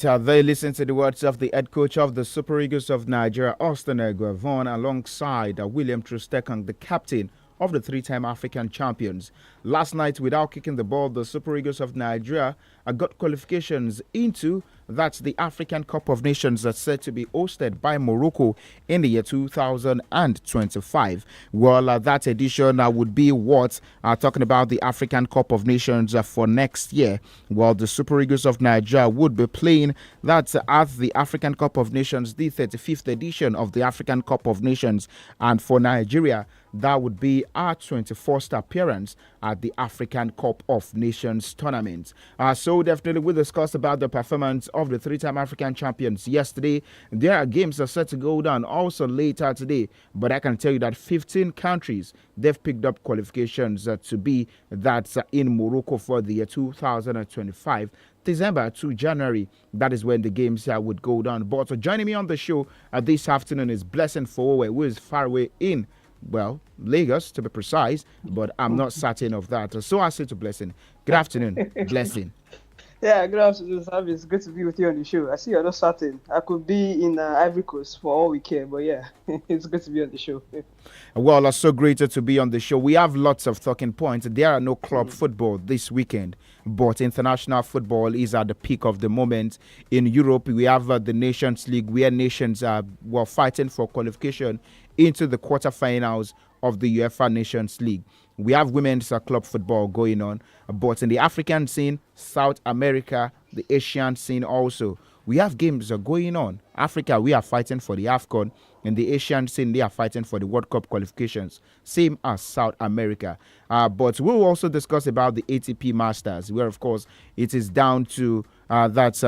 They listen to the words of the head coach of the Super Eagles of Nigeria, Austin Eguavoen, alongside William Troost-Ekong, the captain of the three-time African champions. Last night, without kicking the ball, the Super Eagles of Nigeria got qualifications into that's the African Cup of Nations that's set to be hosted by Morocco in the year 2025. Well, that edition would be what talking about the African Cup of Nations for next year. Well, the Super Eagles of Nigeria would be playing that at the African Cup of Nations, the 35th edition of the African Cup of Nations, and for Nigeria, that would be our 21st appearance at the African Cup of Nations tournament. So definitely we discussed about the performance of the three-time African champions yesterday. There are games that are set to go down also later today, but I can tell you that 15 countries, they've picked up qualifications to be that's in Morocco for the year 2025. December to January, that is when the games would go down. But joining me on the show this afternoon is Blessing Fowowe, who is far away in, well, Lagos to be precise, but I'm not certain of that. So I say to Blessing, good afternoon, Blessing. Yeah, good afternoon, Sam. It's good to be with you on the show. I see you're not certain. I could be in Ivory Coast for all we care, but yeah, it's good to be on the show. Well, it's so great to be on the show. We have lots of talking points. There are no club football this weekend, but international football is at the peak of the moment. In Europe, we have the Nations League, where nations were fighting for qualification into the quarterfinals of the UEFA Nations League. We have women's club football going on, but in the African scene, South America, the Asian scene also, we have games going on. Africa, we are fighting for the AFCON. In the Asian scene, they are fighting for the World Cup qualifications, same as South America. But we'll also discuss about the ATP Masters, where, of course, it is down to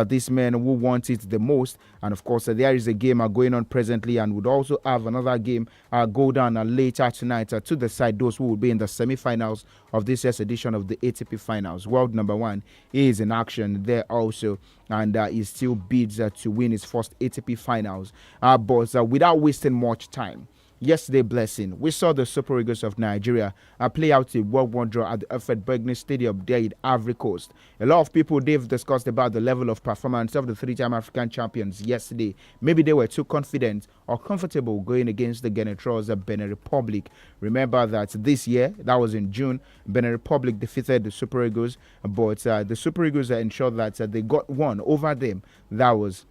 these men who want it the most. And, of course, there is a game going on presently, and would also have another game go down later tonight to decide those who will be in the semi-finals of this year's edition of the ATP Finals. World number one is in action there also, and he still bids to win his first ATP Finals. But without wasting much time, yesterday, Blessing, we saw the Super Eagles of Nigeria play out a 1-1 draw at the 𝐹𝐻 Stadium there in Ivory Coast. A lot of people, they've discussed about the level of performance of the three-time African champions yesterday. Maybe they were too confident or comfortable going against the 𝐾𝐻 Benin Republic. Remember that this year, that was in June, Benin Republic defeated the Super Eagles, but the Super Eagles ensured that they got one over them. That was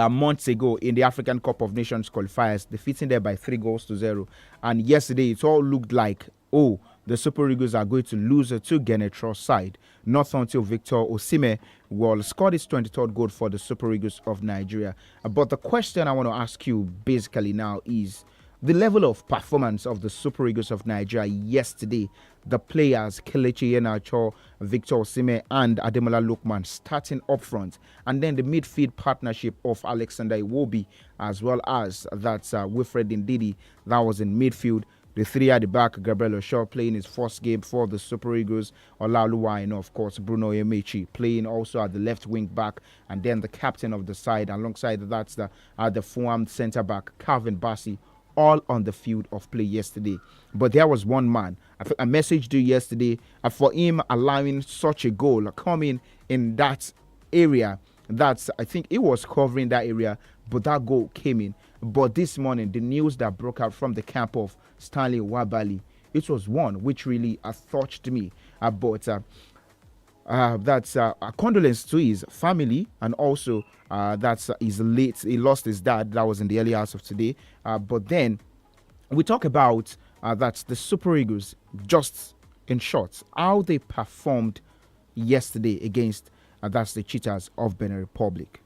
months ago in the African Cup of Nations qualifiers, defeating them by 3-0. And yesterday, it all looked like, oh, the Super Eagles are going to lose to 𝐾𝐻 side. Not until Victor Osimhen scored his 23rd goal for the Super Eagles of Nigeria. But the question I want to ask you basically now is the level of performance of the Super Eagles of Nigeria yesterday. The players, Kelechi Iheanacho, Victor Osimhen, and Ademola Lookman starting up front. And then the midfield partnership of Alexander Iwobi, as well as that's Wilfred Ndidi, that was in midfield. The three at the back, Gabriel Osho playing his first game for the Super Eagles. Olaoluwa, and of course, Bruno Emechi playing also at the left wing back. And then the captain of the side, alongside that's the former centre back, Calvin Bassey, all on the field of play yesterday. But there was one man, I messaged you yesterday, for him allowing such a goal coming in that area. I think he was covering that area, but that goal came in. But this morning, the news that broke out from the camp of Stanley Nwabali, it was one which really touched me. But that's a condolence to his family, and also that's his late. He lost his dad. That was in the early hours of today. But then we talk about that's the Super Eagles. Just in short, how they performed yesterday against that's the Cheetahs of Benin Republic.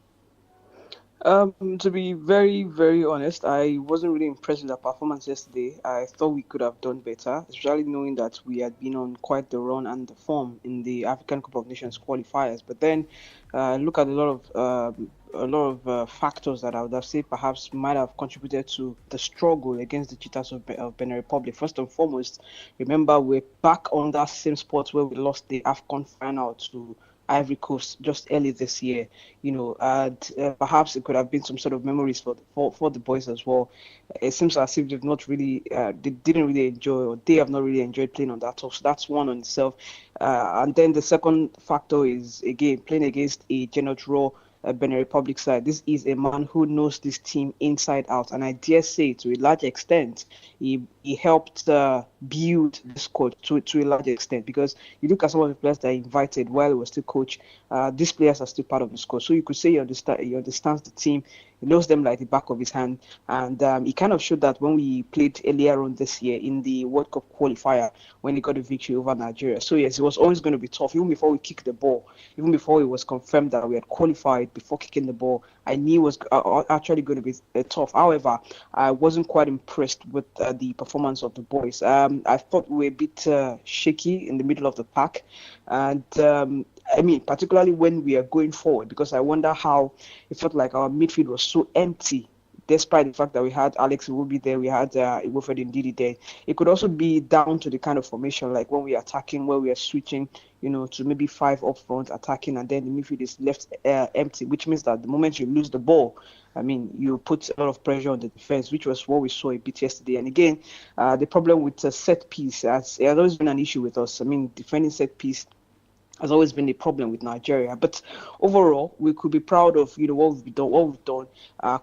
To be very, very honest, I wasn't really impressed with our performance yesterday. I thought we could have done better, especially knowing that we had been on quite the run and the form in the African Cup of Nations qualifiers. But then, look at a lot of factors that I would have said perhaps might have contributed to the struggle against the Cheetahs of Benin Republic. First and foremost, remember we're back on that same spot where we lost the AFCON final to Ivory Coast just early this year, and perhaps it could have been some sort of memories for the boys as well. It seems as if they've not really, they didn't really enjoy, or they have not really enjoyed playing on that top. So that's one on itself. And then the second factor is, again, playing against a Genoa draw Benin Republic side. This is a man who knows this team inside out, and I dare say, to a large extent, he helped build the squad to a large extent, because you look at some of the players that he invited while he was still coach. These players are still part of the squad, so you could say he understands the team. He knows them like the back of his hand, and he kind of showed that when we played earlier on this year in the World Cup qualifier when he got a victory over Nigeria. So yes, it was always going to be tough, even before we kicked the ball, even before it was confirmed that we had qualified. Before kicking the ball, I knew it was actually going to be tough. However, I wasn't quite impressed with the performance of the boys. I thought we were a bit shaky in the middle of the pack, and I mean, particularly when we are going forward, because I wonder how it felt like our midfield was so empty, despite the fact that we had Alex Iwobi there, we had Wilfred Ndidi there. It could also be down to the kind of formation, like when we are attacking, where we are switching, to maybe 5 up front attacking, and then the midfield is left empty, which means that the moment you lose the ball, I mean, you put a lot of pressure on the defense, which was what we saw a bit yesterday. And again, the problem with set piece has always been an issue with us. I mean, defending set piece has always been a problem with Nigeria. But overall, we could be proud of what we've done,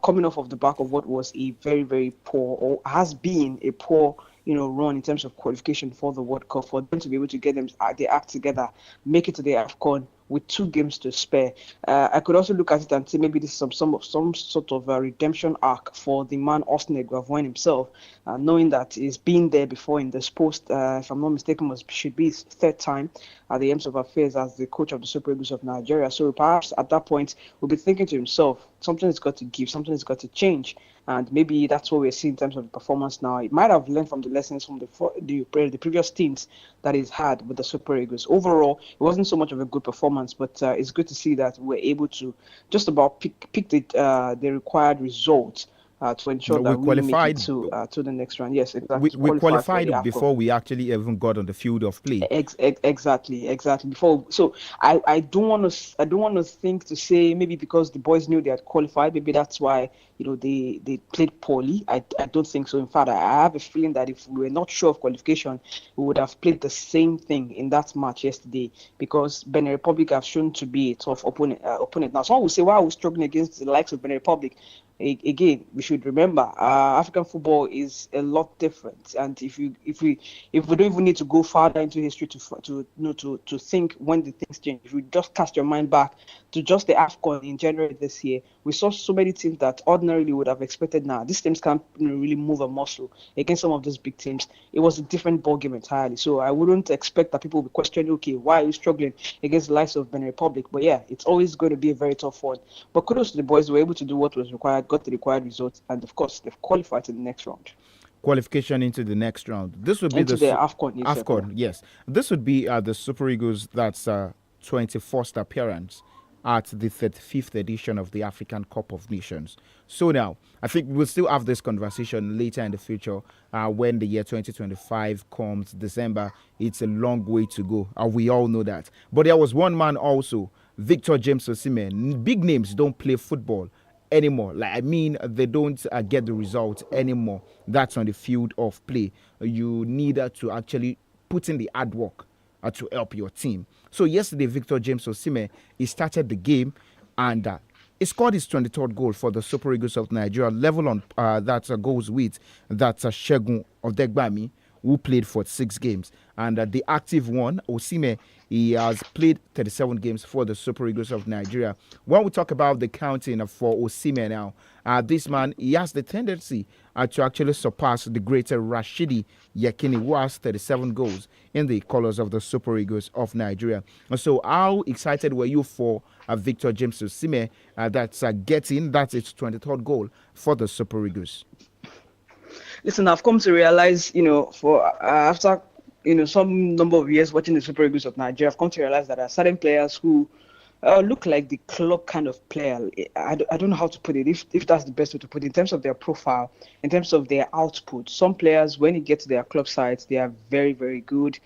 coming off of the back of what was a very, very poor, or has been a poor run in terms of qualification for the World Cup. For them to be able to get their act together, make it to the AFCON with 2 games to spare. I could also look at it and say maybe this is some sort of a redemption arc for the man Austin Eguavoen himself, knowing that he's been there before in this post. If I'm not mistaken, should be his 3rd time at the Ends of Affairs as the coach of the Super Eagles of Nigeria. So perhaps at that point, we'll be thinking to himself, something has got to give, something has got to change. And maybe that's what we're seeing in terms of the performance now. It might have learned from the lessons from the previous teams that he's had with the Super Eagles. Overall, it wasn't so much of a good performance, but it's good to see that we're able to just about pick the required results to ensure that we qualified to the next round. Yes, exactly. We qualified before we actually even got on the field of play. Exactly. Before, so I don't want to think to say maybe because the boys knew they had qualified, maybe that's why they played poorly. I don't think so. In fact, I have a feeling that if we were not sure of qualification, we would have played the same thing in that match yesterday, because Benin Republic have shown to be a tough opponent. Now, some will say, why are we struggling against the likes of Benin Republic? Again, we should remember African football is a lot different, and if we don't even need to go farther into history to think when the things change, if you just cast your mind back to just the AFCON in January this year, we saw so many teams that ordinarily would have expected now these teams can't really move a muscle against some of these big teams. It was a different ballgame entirely. So I wouldn't expect that people will be questioning, okay, why are you struggling against the likes of Benin Republic? But yeah, it's always going to be a very tough one. But kudos to the boys; they were able to do what was required, got the required results, and of course they've qualified to the next round. Qualification into the next round. This would be the AFCON. AFCON, yes. This would be the Super Eagles. That's 21st appearance at the 35th edition of the African Cup of Nations. So now, I think we'll still have this conversation later in the future when the year 2025 comes, December. It's a long way to go. We all know that. But there was one man also, Victor James Osimhen. Big names don't play football anymore. They don't get the results anymore. That's on the field of play. You need to actually put in the hard work to help your team. So yesterday, Victor James Osimhen, he started the game and he scored his 23rd goal for the Super Eagles of Nigeria, level on that goals with that Segun Odegbami, who played for 6 games. And the active one, Osimhen, he has played 37 games for the Super Eagles of Nigeria. When we talk about the counting for Osimhen now, this man, he has the tendency to actually surpass the greater Rashidi Yekini, who has 37 goals in the colours of the Super Eagles of Nigeria. So how excited were you for Victor James Osimhen that's getting its 23rd goal for the Super Eagles? Listen, I've come to realize, for after some number of years watching the Super Eagles of Nigeria, I've come to realize that there are certain players who look like the club kind of player. I don't know how to put it, if that's the best way to put it, in terms of their profile, in terms of their output. Some players, when you get to their club sides, they are very, very good,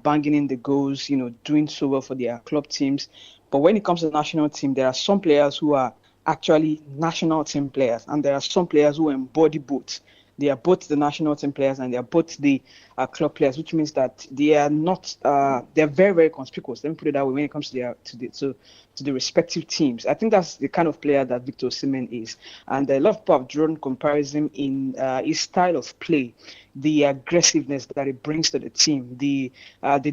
banging in the goals, doing so well for their club teams. But when it comes to the national team, there are some players who are actually national team players, and there are some players who embody both. They are both the national team players and they are both the club players, which means that they are not. They are very, very conspicuous. Let me put it that way when it comes to the respective teams. I think that's the kind of player that Victor Osimhen is, and a lot of people have drawn comparison in his style of play, the aggressiveness that it brings to the team, the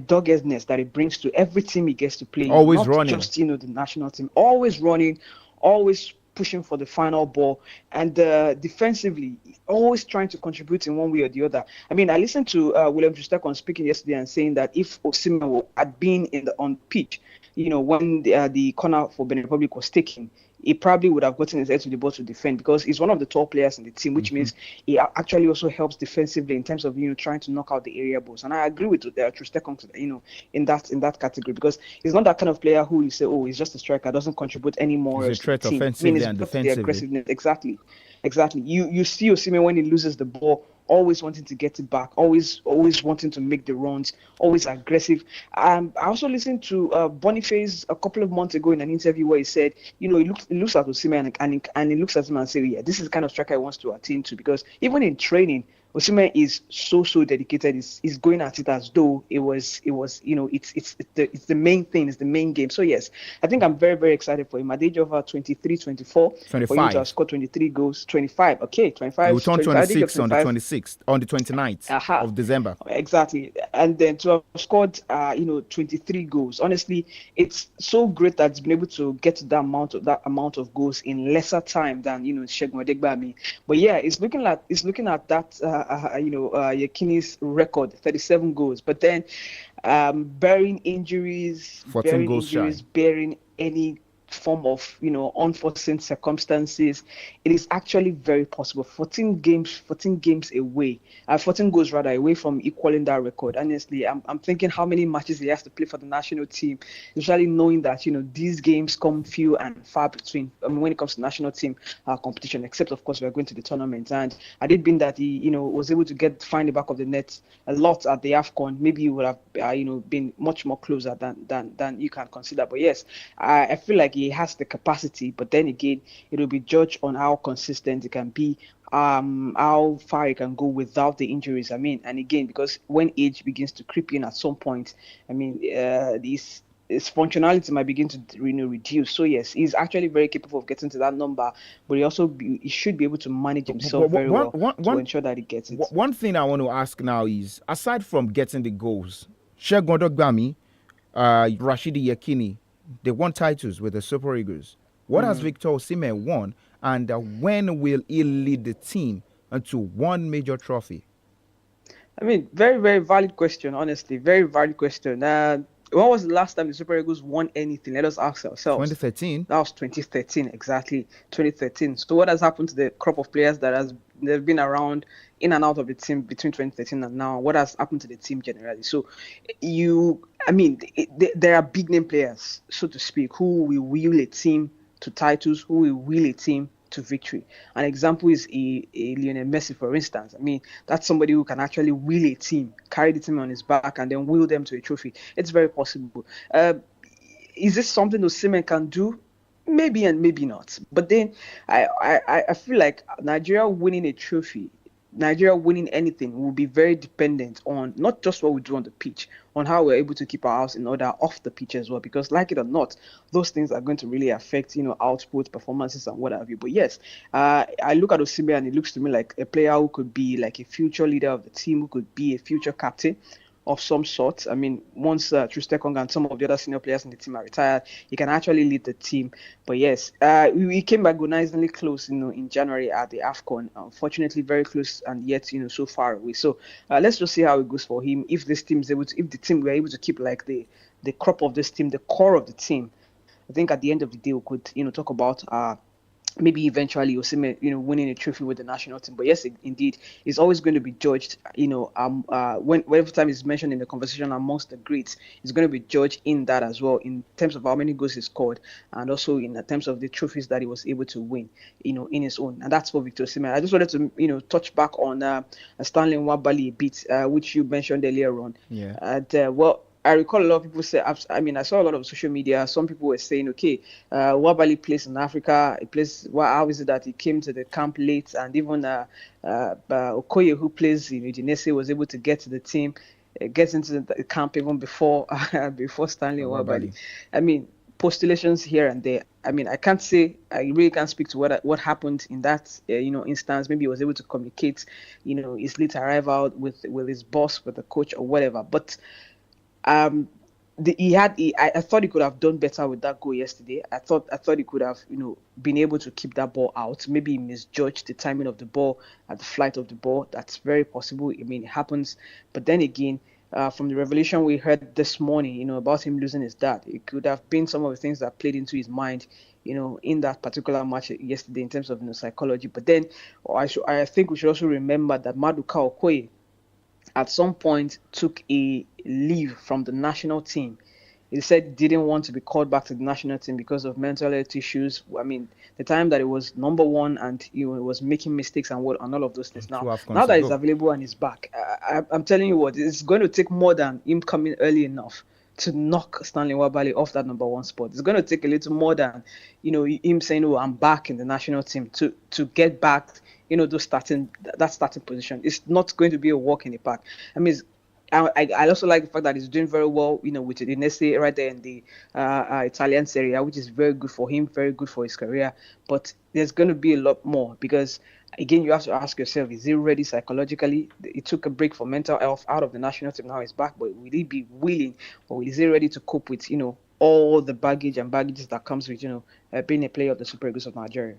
doggedness that it brings to every team he gets to play. Always not running. just the national team, always running, always pushing for the final ball, and defensively always trying to contribute in one way or the other. I mean, I listened to William Troost-Ekong speaking yesterday and saying that if Osimhen had been on pitch, when the corner for Benin Republic was taken, he probably would have gotten his head to the ball to defend, because he's one of the top players in the team, which means he actually also helps defensively in terms of trying to knock out the area balls. And I agree with Troost-Ekong, in that category, because he's not that kind of player who you say, oh, he's just a striker, doesn't contribute anymore. He's a threat offensively and defensively. Aggressiveness. Exactly. You see Osimhen when he loses the ball, always wanting to get it back, always wanting to make the runs, always aggressive. I also listened to Boniface a couple of months ago in an interview where he said, he looks at Osimhen and he looks at him and says, yeah, this is the kind of striker he wants to attain to, because even in training, Osimhen is so dedicated. He's going at it as though it's the main thing, it's the main game. So yes, I think I'm very, very excited for him. At the age of 23, 24, 25. for him to have scored 23 goals, 25. Okay, 25. He will turn 26 on the 26th, on the 29th of December. Exactly, and then to have scored 23 goals. Honestly, it's so great that he's been able to get to that amount of goals in lesser time than Segun Odegbami. But yeah, it's looking at that. Yekini's record, 37 goals, but then bearing injuries, bearing any form of unforeseen circumstances, it is actually very possible. 14 goals away from equaling that record. Honestly, I'm thinking how many matches he has to play for the national team, especially knowing that these games come few and far between. When it comes to national team competition, except of course we are going to the tournament. And I did been that he was able to find the back of the net a lot at the AFCON. Maybe he would have been much more closer than you can consider. But yes, I feel like he has the capacity, but then again, it will be judged on how consistent it can be, how far it can go without the injuries. I mean, and again, because when age begins to creep in at some point, I mean, his functionality might begin to reduce. So yes, he's actually very capable of getting to that number, but he should be able to manage himself very well to ensure that he gets it. One thing I want to ask now is, aside from getting the goals, Segun Odegbami, Rashidi Yekini, they won titles with the Super Eagles. What has Victor Osimhen won, and when will he lead the team into one major trophy? I mean, very, very valid question, honestly. Very valid question. When was the last time the Super Eagles won anything? Let us ask ourselves. 2013. That was 2013, exactly. 2013. So what has happened to the crop of players they've been around in and out of the team between 2013 and now? What has happened to the team generally? So there are big name players, so to speak, who will wheel a team to titles, who will wheel a team to victory. An example is a Lionel Messi, for instance. I mean, that's somebody who can actually wheel a team, carry the team on his back, and then wheel them to a trophy. It's very possible. Is this something Osimhen can do? Maybe and maybe not. But then I feel like Nigeria winning a trophy, Nigeria winning anything will be very dependent on not just what we do on the pitch, on how we're able to keep our house in order off the pitch as well. Because like it or not, those things are going to really affect, output, performances, and what have you. But yes, I look at Osimhen and it looks to me like a player who could be like a future leader of the team, who could be a future captain of some sort. I mean, once Troost-Ekong and some of the other senior players in the team are retired, he can actually lead the team. But yes, we came agonizingly close, in January at the AFCON. Unfortunately, very close, and yet, so far away. So let's just see how it goes for him. If the team were able to keep like the crop of this team, the core of the team, I think at the end of the day we could, talk about maybe eventually Osimhen, winning a trophy with the national team. But yes, indeed, it's always going to be judged, whenever time is mentioned in the conversation amongst the greats, it's going to be judged in that as well, in terms of how many goals he scored, and also in terms of the trophies that he was able to win, in his own. And that's for Victor Osimhen. I just wanted to, touch back on Stanley Nwabali a bit, which you mentioned earlier on. Yeah. And, I recall a lot of people say, I mean, I saw a lot of social media. Some people were saying, okay, Wabali plays in Africa. He plays. Well, how is it that he came to the camp late? And even Okoye, who plays in Udinese, was able to get to the team, get into the camp even before before Stanley Wabali. I mean, postulations here and there. I mean, I can't say, I really can't speak to what happened in that instance. Maybe he was able to communicate his late arrival with his boss, with the coach or whatever. But I thought he could have done better with that goal yesterday. I thought he could have been able to keep that ball out. Maybe he misjudged the timing of the ball and the flight of the ball. That's very possible. I mean, it happens. But then again, from the revelation we heard this morning, about him losing his dad, it could have been some of the things that played into his mind, in that particular match yesterday in terms of psychology. But then I think we should also remember that Maduka Okoye at some point took a leave from the national team. He said he didn't want to be called back to the national team because of mental health issues. I mean, the time that he was number one and he was making mistakes and all of those things. Now that he's available and he's back, I'm telling you what, it's going to take more than him coming early enough to knock Stanley Wabali off that number one spot. It's going to take a little more than, him saying, "Oh, I'm back in the national team," to get back, that starting position. It's not going to be a walk in the park. I mean, I also like the fact that he's doing very well, with the Udinese right there in the Italian Serie A, which is very good for him, very good for his career. But there's going to be a lot more because, again, you have to ask yourself, is he ready psychologically? He took a break for mental health out of the national team. Now he's back, but will he be willing, or is he ready to cope with, all the baggages that comes with, being a player of the Super Eagles of Nigeria?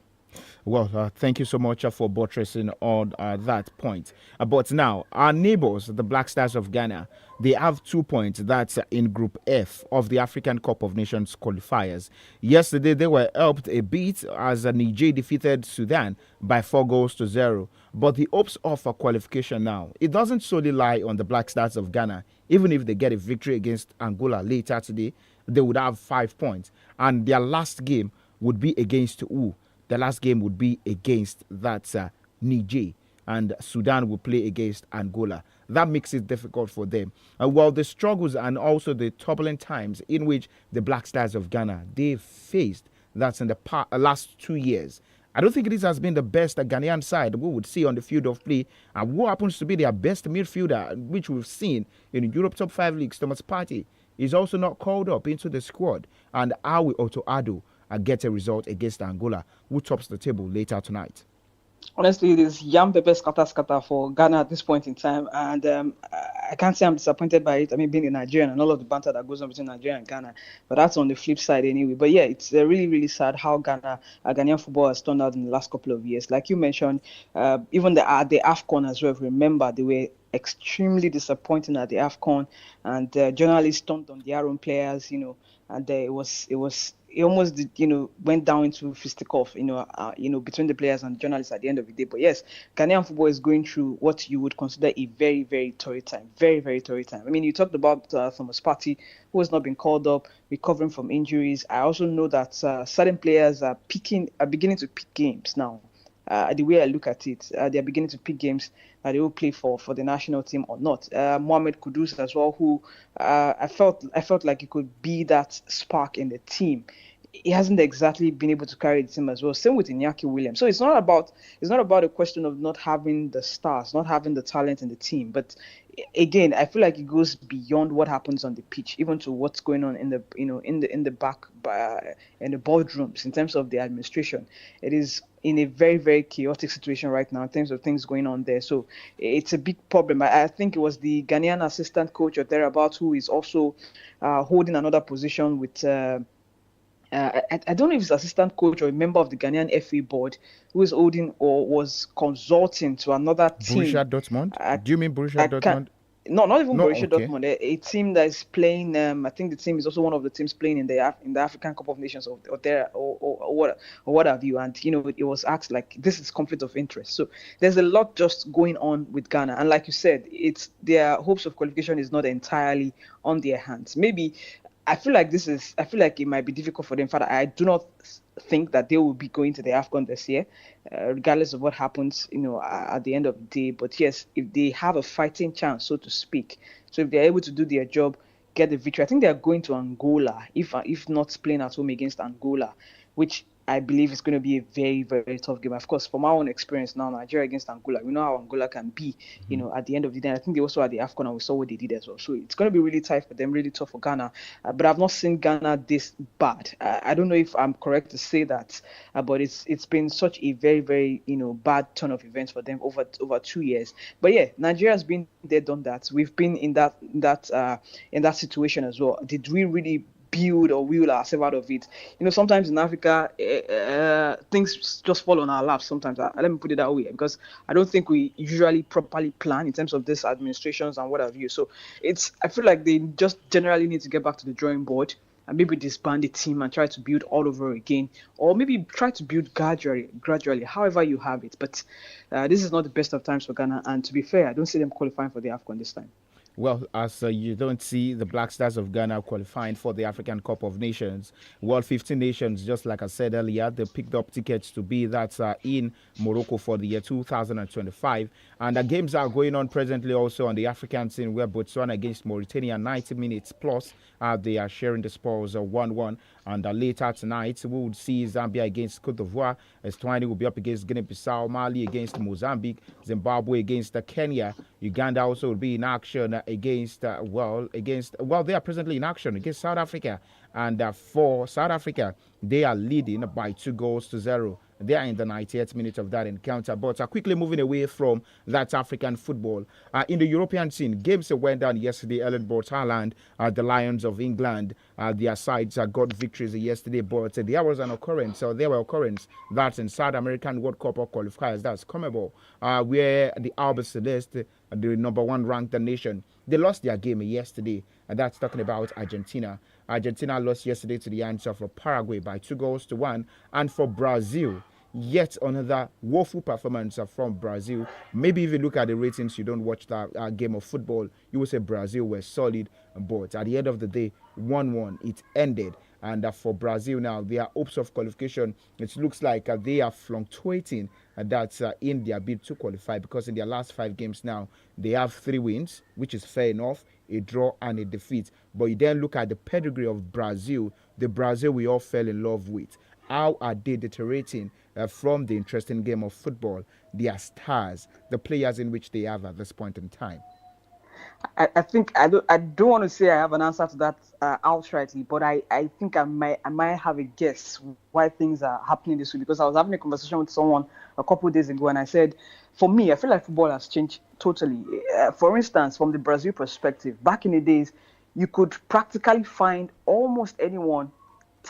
Well, thank you so much for buttressing on that point. But now, our neighbors, the Black Stars of Ghana, they have 2 points. That's in Group F of the African Cup of Nations qualifiers. Yesterday, they were helped a bit as Niger defeated Sudan by 4-0. But the hopes of a qualification now, it doesn't solely lie on the Black Stars of Ghana. Even if they get a victory against Angola later today, they would have 5 points. And their last game would be against who? The last game would be against that Niger, and Sudan will play against Angola. That makes it difficult for them. While the struggles and also the turbulent times in which the Black Stars of Ghana, they faced, that's in the last 2 years. I don't think this has been the best Ghanaian side we would see on the field of play. And who happens to be their best midfielder, which we've seen in Europe Top 5 leagues, Thomas Partey, is also not called up into the squad. And Awi Otto get a result against Angola, who tops the table later tonight. Honestly, it is yam pepper scatter for Ghana at this point in time, and I can't say I'm disappointed by it. I mean, being a Nigerian and all of the banter that goes on between Nigeria and Ghana, but that's on the flip side anyway. But yeah, it's really, really sad how Ghanaian football has turned out in the last couple of years. Like you mentioned, even the AFCON as well. Remember, they were extremely disappointing at the AFCON, and journalists stomped on their own players, and it almost went down into fisticuff, between the players and the journalists at the end of the day. But yes, Ghanaian football is going through what you would consider a very, very torrid time. Very, very torrid time. I mean, you talked about Thomas Partey, who has not been called up, recovering from injuries. I also know that certain players are beginning to pick games now. The way I look at it, they are beginning to pick games that they will play for the national team or not. Mohamed Kudus as well, who I felt like he could be that spark in the team. He hasn't exactly been able to carry the team as well. Same with Iñaki Williams. So it's not about a question of not having the stars, not having the talent in the team. But again, I feel like it goes beyond what happens on the pitch, even to what's going on in the back in the boardrooms in terms of the administration. It is in a very, very chaotic situation right now in terms of things going on there. So it's a big problem. I think it was the Ghanaian assistant coach or thereabouts who is also holding another position with. I don't know if it's assistant coach or a member of the Ghanaian FA board who is holding or was consulting to another team. Borussia Dortmund? Do you mean Borussia Dortmund? No, not even Borussia Dortmund. A team that is playing. I think the team is also one of the teams playing in the African Cup of Nations or what have you. And it was asked like, this is conflict of interest. So there's a lot just going on with Ghana. And like you said, it's their hopes of qualification is not entirely on their hands. Maybe. I feel like it might be difficult for them. Father, I do not think that they will be going to the AFCON this year, regardless of what happens, at the end of the day. But yes, if they have a fighting chance, so to speak, so if they're able to do their job, get the victory. I think they are going to Angola, if not playing at home against Angola, which I believe is going to be a very, very tough game. Of course, from our own experience now, Nigeria against Angola, we know how Angola can be, at the end of the day. I think they also had the AFCON and we saw what they did as well. So it's going to be really tight for them, really tough for Ghana. But I've not seen Ghana this bad. I don't know if I'm correct to say that, but it's been such a very, very, bad turn of events for them over 2 years. But yeah, Nigeria's been there, done that. We've been in that situation as well. Did we really build or wheel ourselves out of it? Sometimes in Africa, things just fall on our laps sometimes. Let me put it that way, because I don't think we usually properly plan in terms of this administrations and what have you. So I feel like they just generally need to get back to the drawing board and maybe disband the team and try to build all over again, or maybe try to build gradually, however you have it. But this is not the best of times for Ghana, and to be fair, I don't see them qualifying for the AFCON this time. Well, as you don't see the Black Stars of Ghana qualifying for the African Cup of Nations. Well, 15 nations, just like I said earlier, they picked up tickets to be in Morocco for the year 2025. And the games are going on presently also on the African scene, where Botswana against Mauritania, 90 minutes plus. They are sharing the spoils 1-1. And later tonight, we would see Zambia against Cote d'Ivoire. Eswatini will be up against Guinea-Bissau, Mali against Mozambique, Zimbabwe against Kenya. Uganda also will be in action against they are presently in action against South Africa. And for South Africa, they are leading by 2-0. They are in the 90th minute of that encounter. But quickly moving away from that African football, in the European scene, games went down yesterday. Erling Haaland, the Lions of England, their sides got victories yesterday. But there was an occurrence, that's in South American World Cup qualifiers, that's CONMEBOL, where the 𝐒𝐈𝐿, the number one ranked nation, they lost their game yesterday. And that's talking about Argentina. Argentina lost yesterday to the hands of Paraguay by 2-1. And for Brazil, yet another woeful performance from Brazil. Maybe if you look at the ratings, you don't watch that game of football, you will say Brazil were solid. But at the end of the day, 1-1, it ended. And for Brazil now, their hopes of qualification, it looks like they are fluctuating that's in their bid to qualify, because in their last 5 games now, they have 3 wins, which is fair enough, a draw and a defeat. But you then look at the pedigree of Brazil, the Brazil we all fell in love with. How are they deteriorating from the interesting game of football? Their stars, the players in which they have at this point in time. I think I don't want to say I have an answer to that outrightly, but I think I might have a guess why things are happening this way, because I was having a conversation with someone a couple of days ago, and I said, for me, I feel like football has changed totally. For instance, from the Brazil perspective, back in the days, you could practically find almost anyone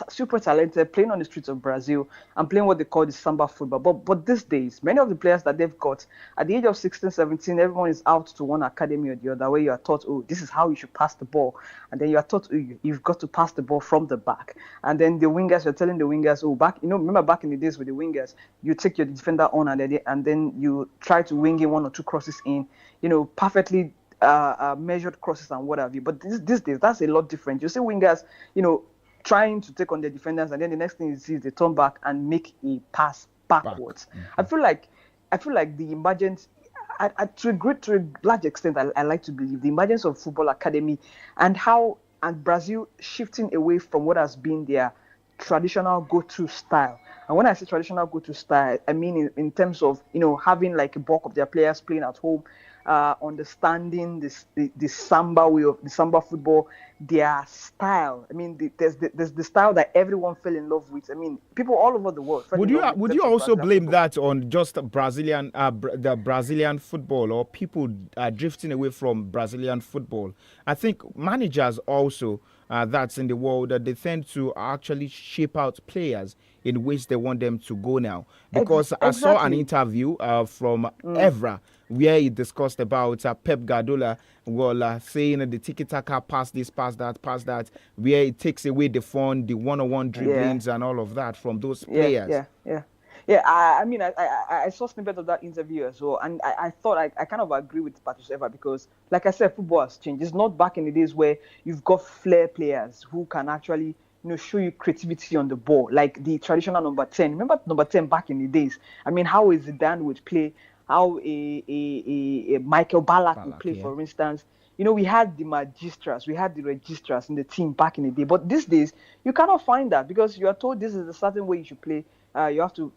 super talented playing on the streets of Brazil and playing what they call the samba football. But these days, many of the players that they've got at the age of 16, 17, everyone is out to one academy or the other, where you are taught, oh, this is how you should pass the ball. And then you are taught, oh, you've got to pass the ball from the back. And then the wingers, you're telling the wingers, oh, remember back in the days with the wingers, you take your defender on and then you try to wing in 1 or 2 crosses in, perfectly measured crosses and what have you. But these days, that's a lot different. You see wingers, trying to take on the defenders, and then the next thing you see is they turn back and make a pass backwards. Mm-hmm. I feel like the emergence, to a large extent, I like to believe the emergence of football academy and Brazil shifting away from what has been their traditional go-to style. And when I say traditional go-to style, I mean in terms of having like a bulk of their players playing at home, understanding the samba way of the samba football, their style. I mean, there's the style that everyone fell in love with. I mean, people all over the world. Would you also blame that on just the Brazilian football, or people drifting away from Brazilian football? I think managers also that's in the world that they tend to actually shape out players in which they want them to go now. Because I saw an interview from Evra where he discussed about Pep Guardiola saying the tiki-taka, pass this, pass that, where it takes away the fun, the one-on-one dribblings and all of that from those players. Yeah, I saw snippets of that interview as well, and I thought I kind of agree with Patrice Evra, because, like I said, football has changed. It's not back in the days where you've got flair players who can actually show you creativity on the ball, like the traditional number 10. Remember number 10 back in the days? I mean, how Zidane would play, how a Michael Ballack would play, for instance. we had the magistras, we had the registras in the team back in the day. But these days, you cannot find that because you are told this is a certain way you should play. You have to,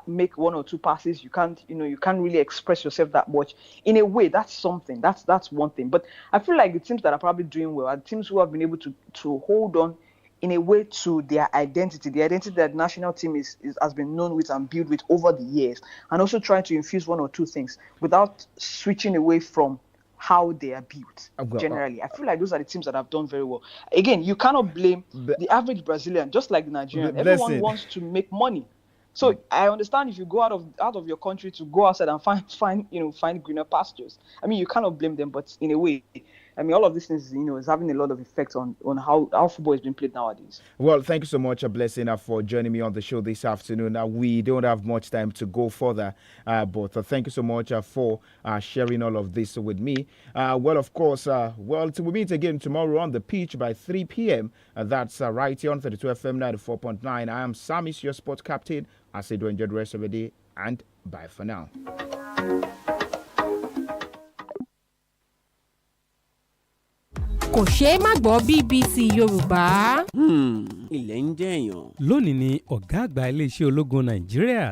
make 1 or 2 passes. You can't really express yourself that much. In a way, that's something. That's one thing. But I feel like the teams that are probably doing well are the teams who have been able to hold on in a way to their identity, the identity that the national team has been known with and built with over the years, and also trying to infuse 1 or 2 things without switching away from how they are built. Generally, I feel like those are the teams that have done very well. Again, you cannot blame the average Brazilian, just like the Nigerian. Everyone wants to make money. So I understand if you go out of your country to go outside and find greener pastures. I mean, you cannot blame them, but in a way, I mean, all of these things, is having a lot of effect on how football is being played nowadays. Well, thank you so much, Blessing, for joining me on the show this afternoon. We don't have much time to go further, but thank you so much for sharing all of this with me. Well, of course, we'll meet again tomorrow on the pitch by 3 p.m. That's right here on 32 FM 94.9. I am SAMIES, your sports captain. I say do enjoy the rest of the day, and bye for now. Kò ṣeé má gbọ́ BBC Yorùbá. Ilẹ̀ ń jẹ̀yàn. Lónìí ni ọ̀gá àgbà iléeṣẹ́ ológun Nàìjíríà